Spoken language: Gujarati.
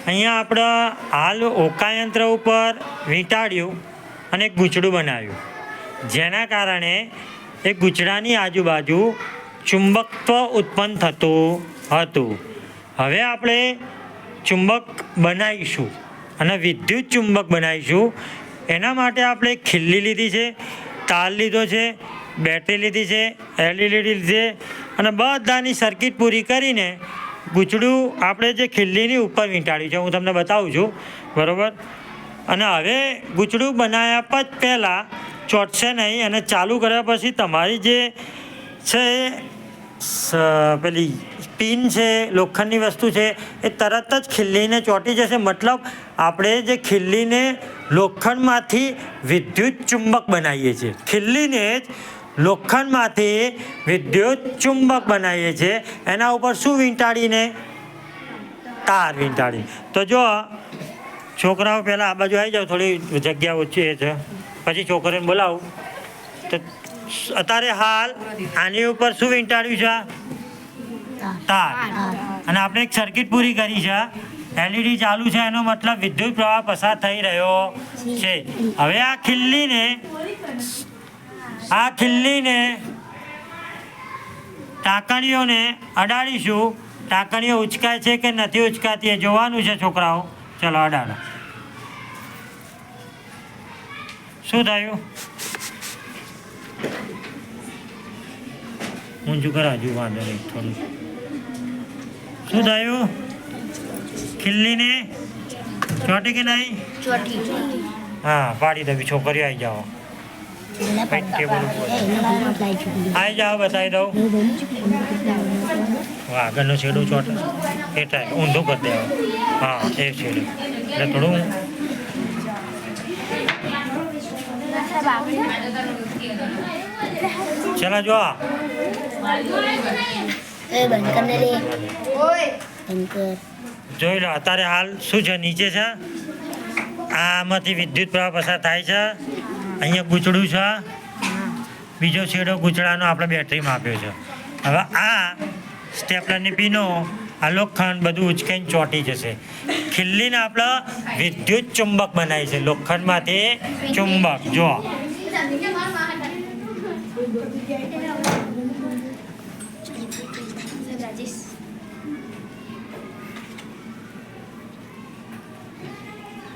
અહીંયા આપણે હાલ હોકાયંત્ર ઉપર વીંટાળ્યું અને એક ગૂંચડું બનાવ્યું, જેના કારણે એ ગૂંચડાની આજુબાજુ ચુંબકત્વ ઉત્પન્ન થતું હતું. હવે આપણે ચુંબક બનાવીશું અને વિદ્યુત ચુંબક બનાવીશું. એના માટે આપણે ખીલ્લી લીધી છે, તાર લીધો છે, બેટરી લીધી છે, એલઈડી લીધી છે અને બધાની સર્કિટ પૂરી કરીને ગૂંચડું આપણે જે ખીલ્લીની ઉપર વીંટાળ્યું છે હું તમને બતાવું છું, બરાબર. અને હવે ગૂંચડું બનાવ્યા પહેલાં ચોંટશે નહીં અને ચાલુ કર્યા પછી તમારી જે છે પેલી પિન છે, લોખંડની વસ્તુ છે, એ તરત જ ખીલ્લીને ચોંટી જશે. મતલબ આપણે જે ખીલ્લીને લોખંડમાંથી વિદ્યુત ચુંબક બનાવીએ છીએ, ખીલ્લીને જ લોખંડમાંથી વિદ્યુત ચુંબક બનાવીએ છીએ. એના ઉપર શું વીંટાળીને? તાર વીંટાળીને. તો જો છોકરાઓ પહેલાં આ બાજુ આવી જાઓ, થોડી જગ્યા ઓછી છે, પછી છોકરીને બોલાવું. તો અત્યારે હાલ આની ઉપર શું વીંટાળ્યું છે? તાર. અને આપણે એક સર્કિટ પૂરી કરી છે, એલઈડી ચાલુ છે, એનો મતલબ વિદ્યુત પ્રવાહ પસાર થઈ રહ્યો છે. હવે આ ખીલ્લીને ટાંકણીઓને અડાડીશું. ટાંકણીઓ ઉચકાય છે કે નથી ઉચકાતી એ જોવાનું છે છોકરાઓ. ચલો અડાડો. શું થયું? ઊંચું કર, હજુ વાંધો નહીં, થોડું. શું થયું? ખીલ્લીને ચોટી કે નહીં? હા, પાડી દે. છોકરીઓ આવી જાઓ, આવી જાઓ, બતાવી દઉં. આગળનો છેડો ચોટે એ ટાઈમ ઊંધો કરી દેવો. હા, એ છેડો એટલે થોડું. ચલો જો જોઈ લો. અત્યારે હાલ શું છે? નીચે છે, આમાંથી વિદ્યુત પ્રવાહ પસાર થાય છે. અહીંયા ગૂંચડું છે, બીજો છેડો ગૂંચડાનો આપણે બેટરીમાં આપ્યો છે. હવે આ સ્ટેપલરની પીનો, આ લોખંડ બધું ઉચકાઈને ચોંટી જશે. ખીલ્લીને આપણે વિદ્યુત ચુંબક બનાવી છે, લોખંડમાંથી ચુંબક. જો રાજેશ